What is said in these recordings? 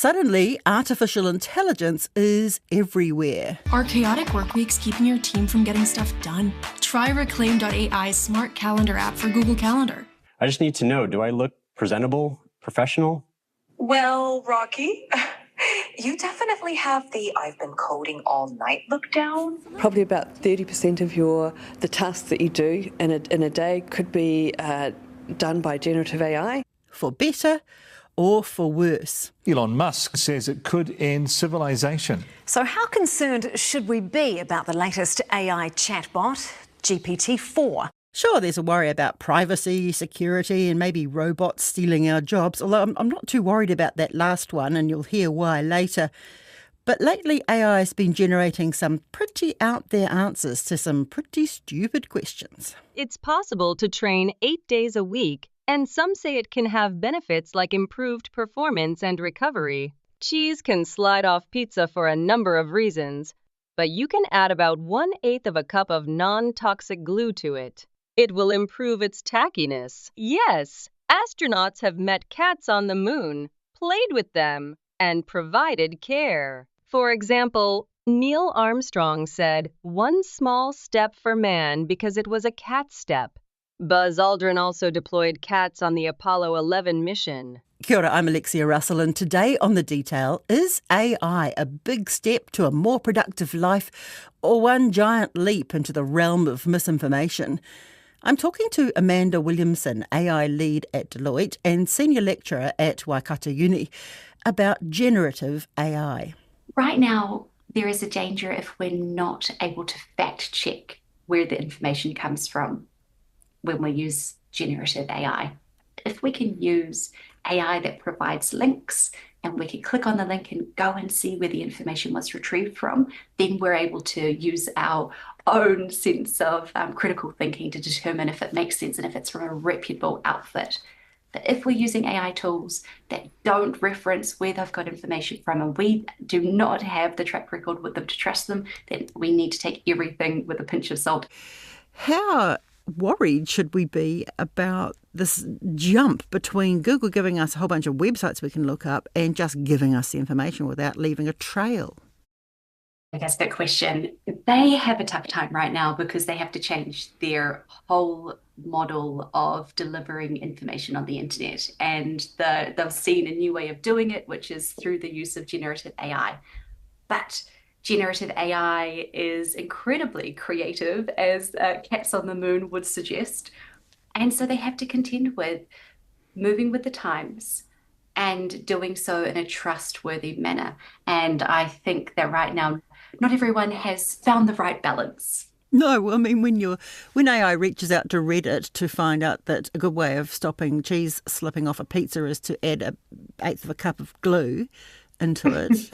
Suddenly, artificial intelligence is everywhere. Are chaotic work weeks keeping your team from getting stuff done? Try Reclaim.ai's smart calendar app for Google Calendar. I just need to know, do I look presentable, professional? Well, Rocky, you definitely have the I've been coding all night look down. Probably about 30% of the tasks that you do in a day could be done by generative AI. For better or for worse. Elon Musk says it could end civilization. So how concerned should we be about the latest AI chatbot, GPT-4? Sure, there's a worry about privacy, security, and maybe robots stealing our jobs, although I'm not too worried about that last one, and you'll hear why later. But lately, AI has been generating some pretty out-there answers to some pretty stupid questions. It's possible to train 8 days a week, and some say it can have benefits like improved performance and recovery. Cheese can slide off pizza for a number of reasons, but you can add about 1/8 of a cup of non-toxic glue to it. It will improve its tackiness. Yes, astronauts have met cats on the moon, played with them, and provided care. For example, Neil Armstrong said, "One small step for man because it was a cat step." Buzz Aldrin also deployed cats on the Apollo 11 mission. Kia ora, I'm Alexia Russell, and today on The Detail, is AI a big step to a more productive life or one giant leap into the realm of misinformation? I'm talking to Amanda Williamson, AI lead at Deloitte and senior lecturer at Waikato Uni, about generative AI. Right now, there is a danger if we're not able to fact check where the information comes from when we use generative AI. If we can use AI that provides links and we can click on the link and go and see where the information was retrieved from, then we're able to use our own sense of critical thinking to determine if it makes sense and if it's from a reputable outfit. But if we're using AI tools that don't reference where they've got information from and we do not have the track record with them to trust them, then we need to take everything with a pinch of salt. How worried should we be about this jump between Google giving us a whole bunch of websites we can look up and just giving us the information without leaving a trail? That's a good question. They have a tough time right now because they have to change their whole model of delivering information on the internet. And they've seen a new way of doing it, which is through the use of generative AI. But generative AI is incredibly creative, as Cats on the Moon would suggest. And so they have to contend with moving with the times and doing so in a trustworthy manner. And I think that right now, not everyone has found the right balance. No, I mean, when AI reaches out to Reddit to find out that a good way of stopping cheese slipping off a pizza is to add 1/8 of a cup of glue into it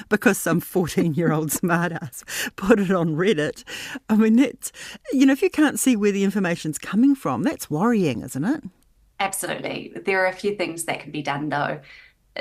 because some 14-year-old smartass put it on Reddit. I mean, that's, if you can't see where the information's coming from, that's worrying, isn't it? Absolutely. There are a few things that can be done, though.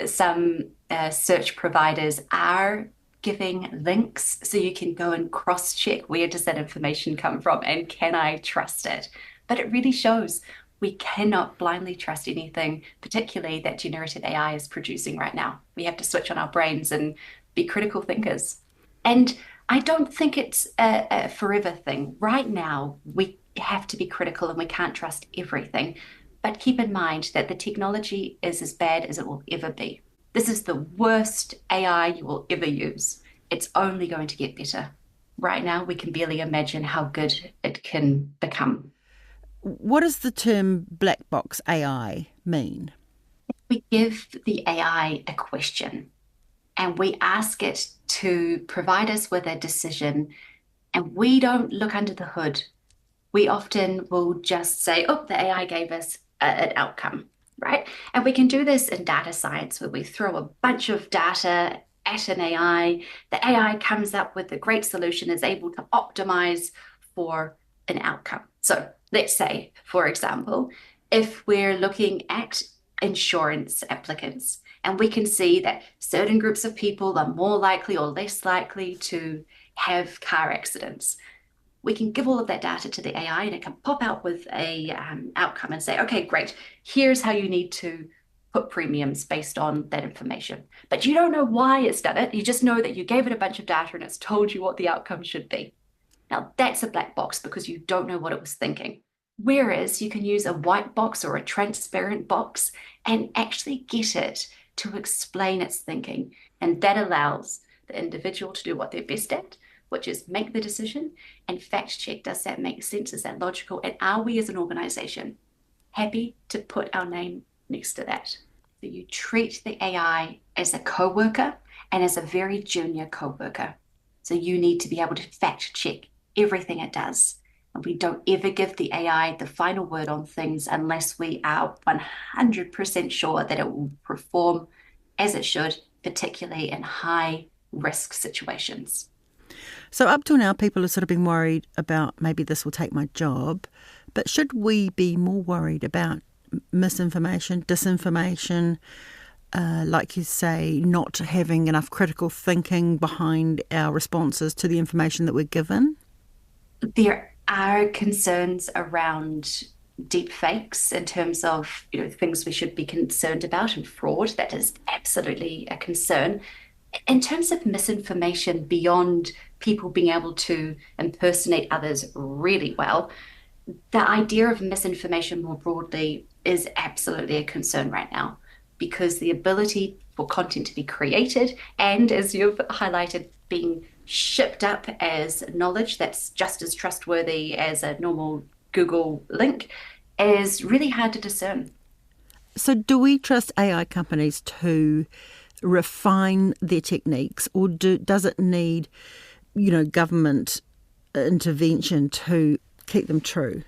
Some search providers are giving links so you can go and cross-check where does that information come from and can I trust it? But it really shows we cannot blindly trust anything, particularly that generative AI is producing right now. We have to switch on our brains and be critical thinkers. And I don't think it's a forever thing. Right now, we have to be critical and we can't trust everything. But keep in mind that the technology is as bad as it will ever be. This is the worst AI you will ever use. It's only going to get better. Right now, we can barely imagine how good it can become. What does the term black box AI mean? We give the AI a question and we ask it to provide us with a decision, and we don't look under the hood. We often will just say, oh, the AI gave us an outcome, right? And we can do this in data science where we throw a bunch of data at an AI. The AI comes up with a great solution, is able to optimize for an outcome. So let's say, for example, if we're looking at insurance applicants and we can see that certain groups of people are more likely or less likely to have car accidents, we can give all of that data to the AI and it can pop out with a outcome and say, okay, great, here's how you need to put premiums based on that information. But you don't know why it's done it. You just know that you gave it a bunch of data and it's told you what the outcome should be. Now, that's a black box because you don't know what it was thinking. Whereas you can use a white box or a transparent box and actually get it to explain its thinking. And that allows the individual to do what they're best at, which is make the decision and fact check. Does that make sense? Is that logical? And are we as an organization happy to put our name next to that? So you treat the AI as a co-worker and as a very junior co-worker. So you need to be able to fact check everything it does. And we don't ever give the AI the final word on things unless we are 100% sure that it will perform as it should, particularly in high risk situations. So up till now, people have sort of been worried about maybe this will take my job. But should we be more worried about misinformation, disinformation, like you say, not having enough critical thinking behind our responses to the information that we're given? There are concerns around deep fakes in terms of things we should be concerned about, and fraud. That is absolutely a concern. In terms of misinformation, beyond people being able to impersonate others really well, the idea of misinformation more broadly is absolutely a concern right now, because the ability for content to be created and, as you've highlighted, being shipped up as knowledge that's just as trustworthy as a normal Google link is really hard to discern. So do we trust AI companies to refine their techniques, or does it need, government intervention to keep them true?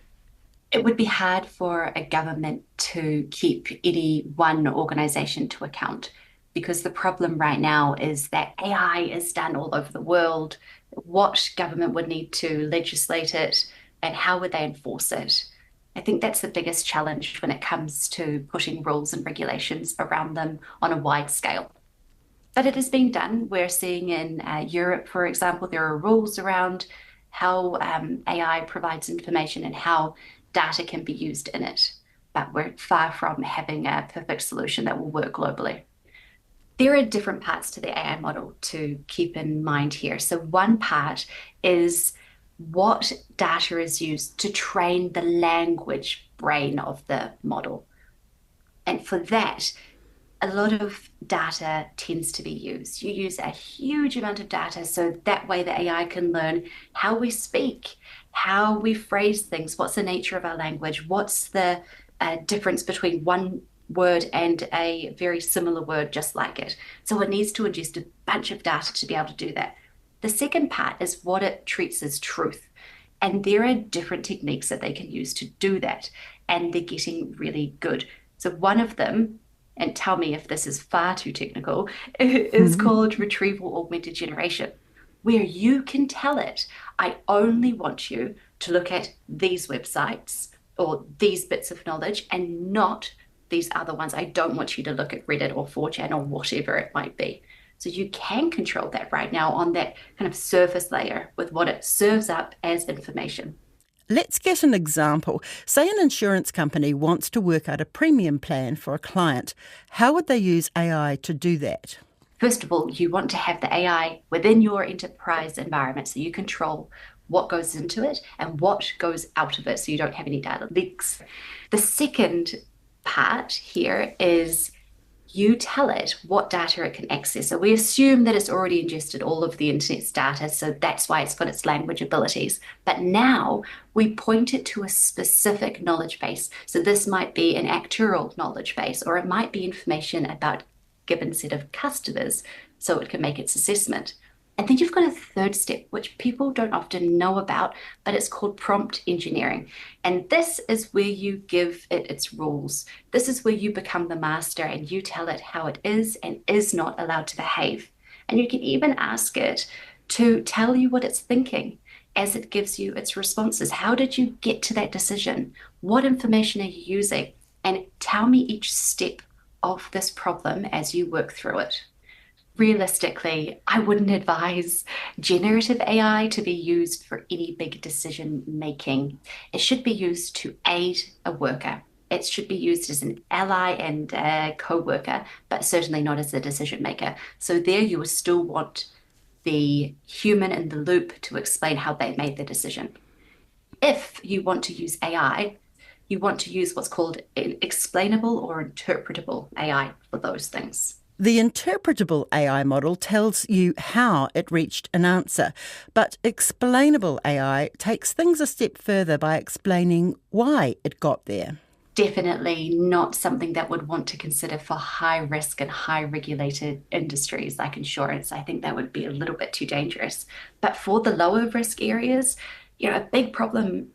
It would be hard for a government to keep any one organization to account, because the problem right now is that AI is done all over the world. What government would need to legislate it, and how would they enforce it? I think that's the biggest challenge when it comes to putting rules and regulations around them on a wide scale. But it is being done. We're seeing in Europe, for example, there are rules around how AI provides information and how data can be used in it. But we're far from having a perfect solution that will work globally. There are different parts to the AI model to keep in mind here. So one part is what data is used to train the language brain of the model. And for that, a lot of data tends to be used. You use a huge amount of data so that way the AI can learn how we speak, how we phrase things, what's the nature of our language, what's the difference between one word and a very similar word just like it. So it needs to ingest a bunch of data to be able to do that. The second part is what it treats as truth. And there are different techniques that they can use to do that. And they're getting really good. So one of them, and tell me if this is far too technical, is called retrieval augmented generation, where you can tell it, I only want you to look at these websites or these bits of knowledge and not these other ones. I don't want you to look at Reddit or 4chan or whatever it might be. So you can control that right now on that kind of surface layer with what it serves up as information. Let's get an example. Say an insurance company wants to work out a premium plan for a client. How would they use AI to do that? First of all, you want to have the AI within your enterprise environment so you control what goes into it and what goes out of it so you don't have any data leaks. The second part here is you tell it what data it can access. So we assume that it's already ingested all of the internet's data, so that's why it's got its language abilities. But now we point it to a specific knowledge base. So this might be an actuarial knowledge base, or it might be information about a given set of customers, so it can make its assessment. And then you've got a third step, which people don't often know about, but it's called prompt engineering. And this is where you give it its rules. This is where you become the master and you tell it how it is and is not allowed to behave. And you can even ask it to tell you what it's thinking as it gives you its responses. How did you get to that decision? What information are you using? And tell me each step of this problem as you work through it. Realistically, I wouldn't advise generative AI to be used for any big decision making. It should be used to aid a worker. It should be used as an ally and a co-worker, but certainly not as a decision maker. So there you will still want the human in the loop to explain how they made the decision. If you want to use AI, you want to use what's called an explainable or interpretable AI for those things. The interpretable AI model tells you how it reached an answer, but explainable AI takes things a step further by explaining why it got there. Definitely not something that would want to consider for high risk and high regulated industries like insurance. I think that would be a little bit too dangerous. But for the lower risk areas, a big problem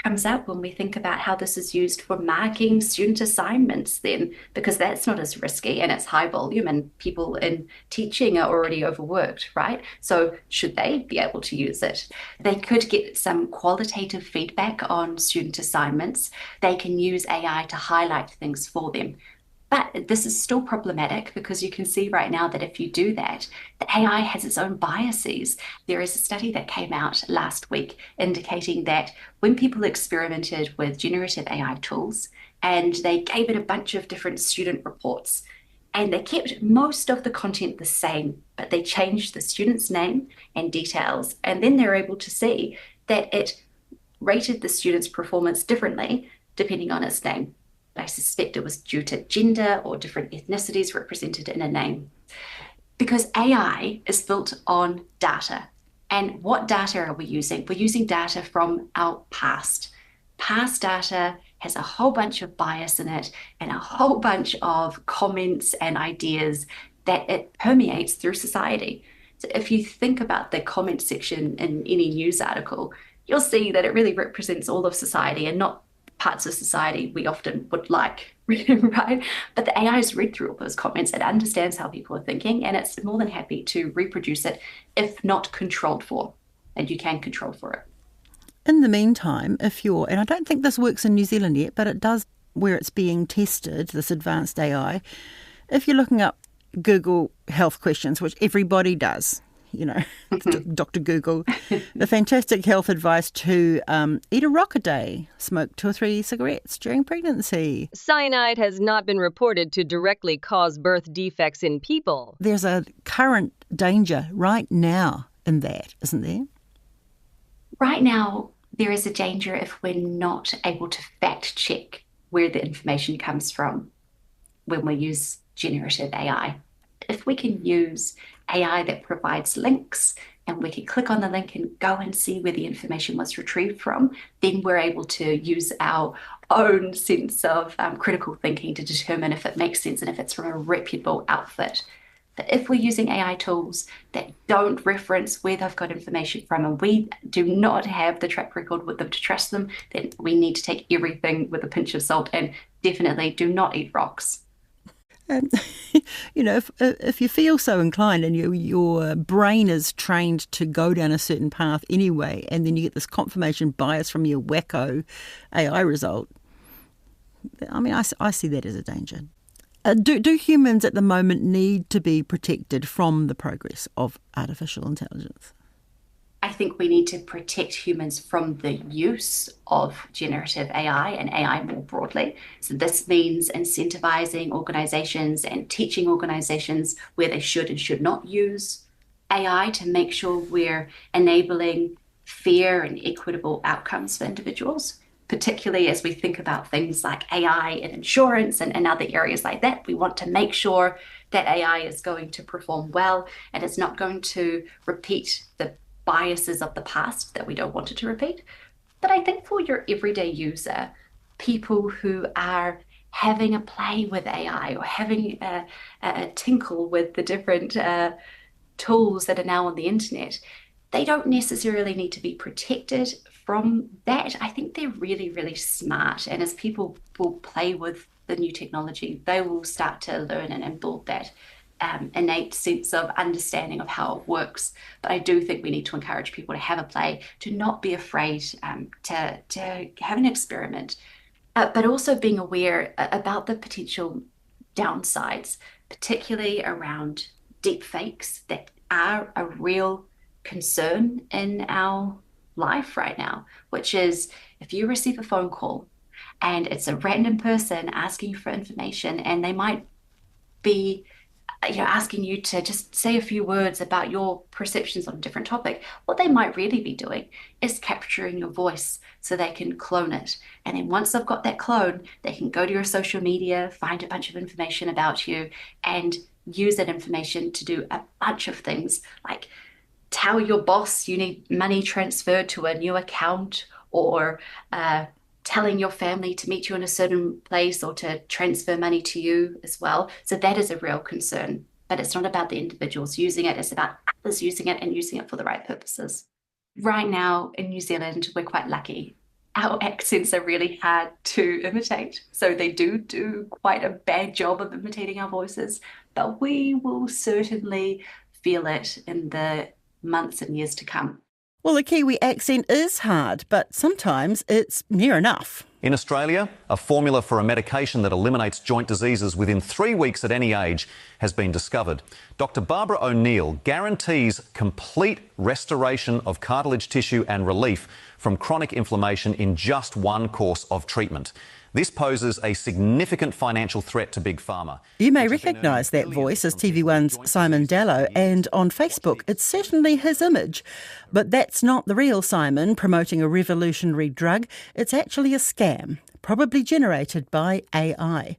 comes up when we think about how this is used for marking student assignments then, because that's not as risky and it's high volume and people in teaching are already overworked, right? So should they be able to use it? They could get some qualitative feedback on student assignments. They can use AI to highlight things for them. But this is still problematic because you can see right now that if you do that, the AI has its own biases. There is a study that came out last week indicating that when people experimented with generative AI tools and they gave it a bunch of different student reports, and they kept most of the content the same, but they changed the student's name and details, and then they're able to see that it rated the student's performance differently depending on its name. I suspect it was due to gender or different ethnicities represented in a name. Because AI is built on data. And what data are we using? We're using data from our past. Past data has a whole bunch of bias in it and a whole bunch of comments and ideas that it permeates through society. So if you think about the comment section in any news article, you'll see that it really represents all of society and not parts of society we often would like, right? But the AI has read through all those comments. It understands how people are thinking, and it's more than happy to reproduce it if not controlled for. And you can control for it. In the meantime, and I don't think this works in New Zealand yet, but it does where it's being tested, this advanced AI, if you're looking up Google health questions, which everybody does, Dr. Google, the fantastic health advice to eat a rock a day, smoke 2 or 3 cigarettes during pregnancy. Cyanide has not been reported to directly cause birth defects in people. There's a current danger right now in that, isn't there? Right now, there is a danger if we're not able to fact check where the information comes from when we use generative AI. If we can use AI that provides links and we can click on the link and go and see where the information was retrieved from, then we're able to use our own sense of critical thinking to determine if it makes sense and if it's from a reputable outfit. But if we're using AI tools that don't reference where they've got information from and we do not have the track record with them to trust them, then we need to take everything with a pinch of salt and definitely do not eat rocks. If you feel so inclined and your brain is trained to go down a certain path anyway, and then you get this confirmation bias from your wacko AI result, I see that as a danger. Do humans at the moment need to be protected from the progress of artificial intelligence? I think we need to protect humans from the use of generative AI and AI more broadly. So this means incentivizing organizations and teaching organizations where they should and should not use AI to make sure we're enabling fair and equitable outcomes for individuals, particularly as we think about things like AI in insurance and other areas like that. We want to make sure that AI is going to perform well and it's not going to repeat the biases of the past that we don't want it to repeat. But I think for your everyday user, people who are having a play with AI or having a tinkle with the different tools that are now on the internet, they don't necessarily need to be protected from that. I think they're really, really smart. And as people will play with the new technology, they will start to learn and build that innate sense of understanding of how it works. But I do think we need to encourage people to have a play, to not be afraid to have an experiment, but also being aware about the potential downsides, particularly around deep fakes that are a real concern in our life right now, which is if you receive a phone call and it's a random person asking you for information, and they might be asking you to just say a few words about your perceptions on a different topic. What they might really be doing is capturing your voice so they can clone it. And then once they've got that clone, they can go to your social media, find a bunch of information about you, and use that information to do a bunch of things, like tell your boss you need money transferred to a new account, or telling your family to meet you in a certain place or to transfer money to you as well. So that is a real concern. But it's not about the individuals using it, it's about others using it and using it for the right purposes. Right now in New Zealand, we're quite lucky. Our accents are really hard to imitate. So they do quite a bad job of imitating our voices. But we will certainly feel it in the months and years to come. Well, the Kiwi accent is hard, but sometimes it's near enough. In Australia, a formula for a medication that eliminates joint diseases within 3 weeks at any age has been discovered. Dr. Barbara O'Neill guarantees complete restoration of cartilage tissue and relief from chronic inflammation in just one course of treatment. This poses a significant financial threat to Big Pharma. You may recognise that voice as TV1's Simon Dallow, and on Facebook it's certainly his image. But that's not the real Simon promoting a revolutionary drug. It's actually a scam, probably generated by AI.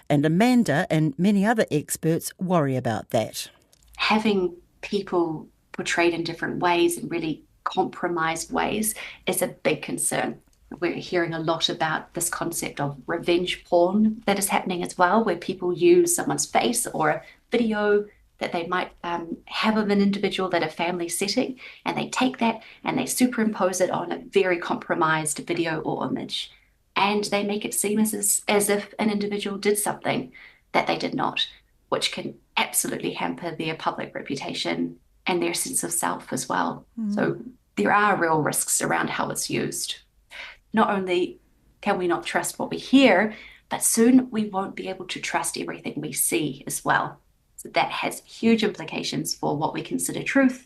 And Amanda and many other experts worry about that. Having people portrayed in different ways, in really compromised ways, is a big concern. We're hearing a lot about this concept of revenge porn that is happening as well, where people use someone's face or a video that they might have of an individual at a family setting, and they take that and they superimpose it on a very compromised video or image. And they make it seem as if an individual did something that they did not, which can absolutely hamper their public reputation and their sense of self as well. So there are real risks around how it's used. Not only can we not trust what we hear, but soon we won't be able to trust everything we see as well. So that has huge implications for what we consider truth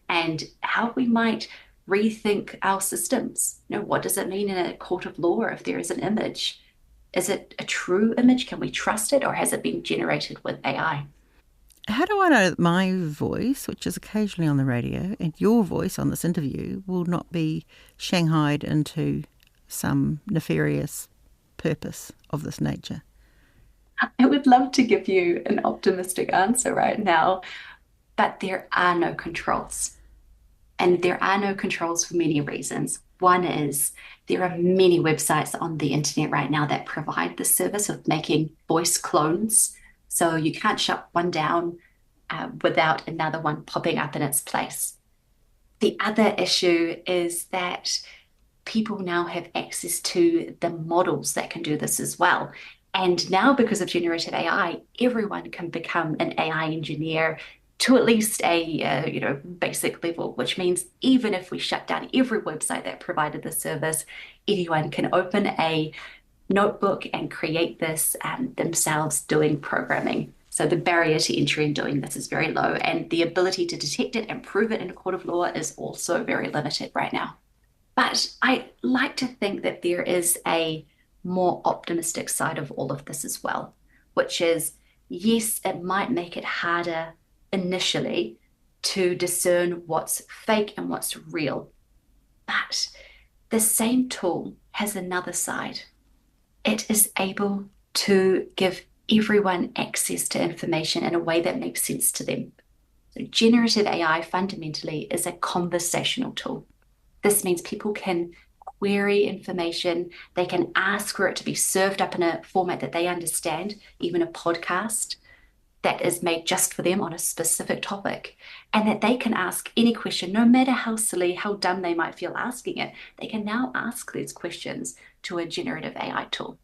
and how we might rethink our systems. What does it mean in a court of law if there is an image? Is it a true image? Can we trust it, or has it been generated with AI? How do I know that my voice, which is occasionally on the radio, and your voice on this interview will not be shanghaied into some nefarious purpose of this nature? I would love to give you an optimistic answer right now, but there are no controls. And there are no controls for many reasons. One is there are many websites on the internet right now that provide the service of making voice clones. So you can't shut one down without another one popping up in its place. The other issue is that people now have access to the models that can do this as well. And now, because of generative AI, everyone can become an AI engineer to at least a basic level, which means even if we shut down every website that provided the service, anyone can open a notebook and create this themselves doing programming. So the barrier to entry in doing this is very low, and the ability to detect it and prove it in a court of law is also very limited right now. But I like to think that there is a more optimistic side of all of this as well, which is, yes, it might make it harder initially to discern what's fake and what's real. But the same tool has another side. It is able to give everyone access to information in a way that makes sense to them. So generative AI fundamentally is a conversational tool. This means people can query information, they can ask for it to be served up in a format that they understand, even a podcast that is made just for them on a specific topic, and that they can ask any question, no matter how silly, how dumb they might feel asking it. They can now ask these questions to a generative AI tool.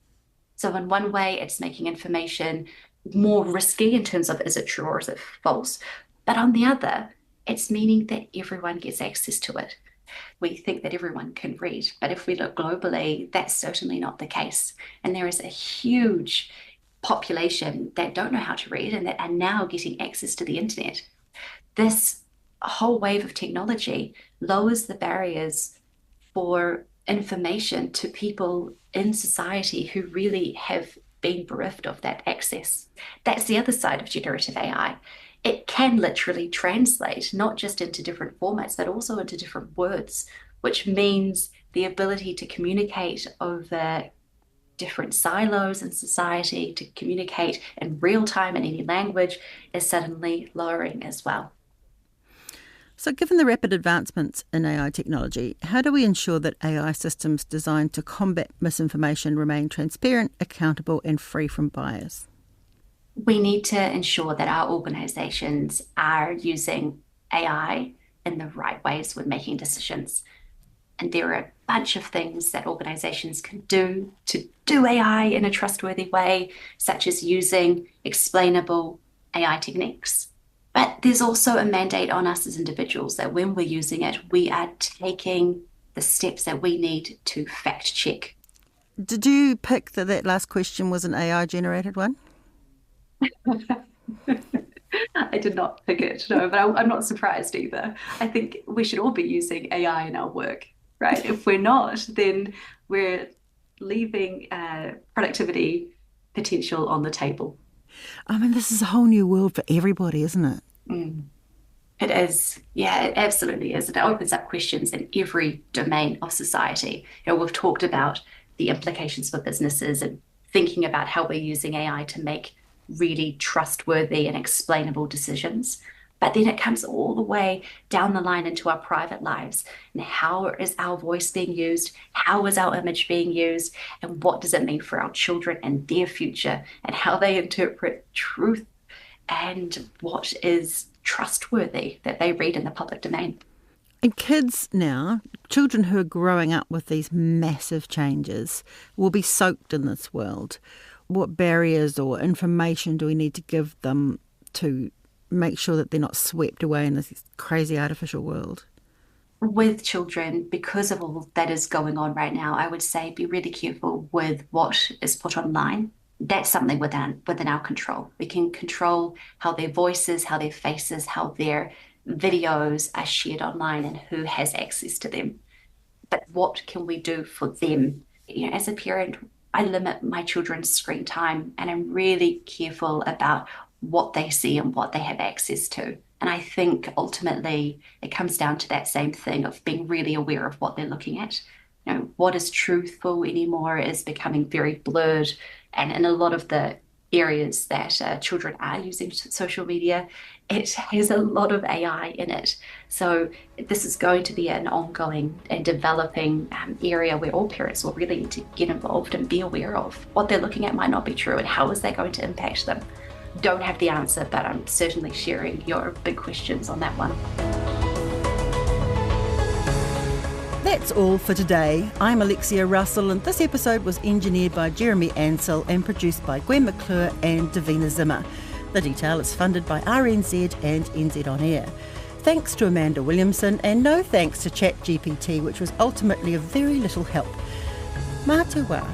So in one way, it's making information more risky in terms of is it true or is it false? But on the other, it's meaning that everyone gets access to it. We think that everyone can read, but if we look globally, that's certainly not the case. And there is a huge population that don't know how to read and that are now getting access to the internet. This whole wave of technology lowers the barriers for information to people in society who really have been bereft of that access. That's the other side of generative AI. It can literally translate not just into different formats, but also into different words, which means the ability to communicate over different silos in society, to communicate in real time in any language, is suddenly lowering as well. So given the rapid advancements in AI technology, how do we ensure that AI systems designed to combat misinformation remain transparent, accountable and free from bias? We need to ensure that our organizations are using AI in the right ways when making decisions. And there are a bunch of things that organizations can do to do AI in a trustworthy way, such as using explainable AI techniques. But there's also a mandate on us as individuals that when we're using it, we are taking the steps that we need to fact check. Did you pick that last question was an AI generated one? I did not pick it, no, but I'm not surprised either. I think we should all be using AI in our work, right? If we're not, then we're leaving productivity potential on the table. I mean, this is a whole new world for everybody, isn't it? It is. Yeah, it absolutely is. It opens up questions in every domain of society. We've talked about the implications for businesses and thinking about how we're using AI to make really trustworthy and explainable decisions. But then it comes all the way down the line into our private lives. And how is our voice being used? How is our image being used? And what does it mean for our children and their future and how they interpret truth and what is trustworthy that they read in the public domain? And kids now, children who are growing up with these massive changes, will be soaked in this world. What barriers or information do we need to give them to make sure that they're not swept away in this crazy artificial world? With children, because of all that is going on right now, I would say be really careful with what is put online. That's something within our control. We can control how their voices, how their faces, how their videos are shared online and who has access to them. But what can we do for them? As a parent, I limit my children's screen time and I'm really careful about what they see and what they have access to. And I think ultimately it comes down to that same thing of being really aware of what they're looking at. What is truthful anymore is becoming very blurred. And in a lot of the areas that children are using social media, it has a lot of AI in it. So this is going to be an ongoing and developing area where all parents will really need to get involved and be aware of what they're looking at might not be true and how is that going to impact them. Don't have the answer, but I'm certainly sharing your big questions on that one. That's all for today. I'm Alexia Russell and this episode was engineered by Jeremy Ansell and produced by Gwen McClure and Davina Zimmer. The Detail is funded by RNZ and NZ On Air. Thanks to Amanda Williamson and no thanks to ChatGPT, which was ultimately of very little help. Mā te wā.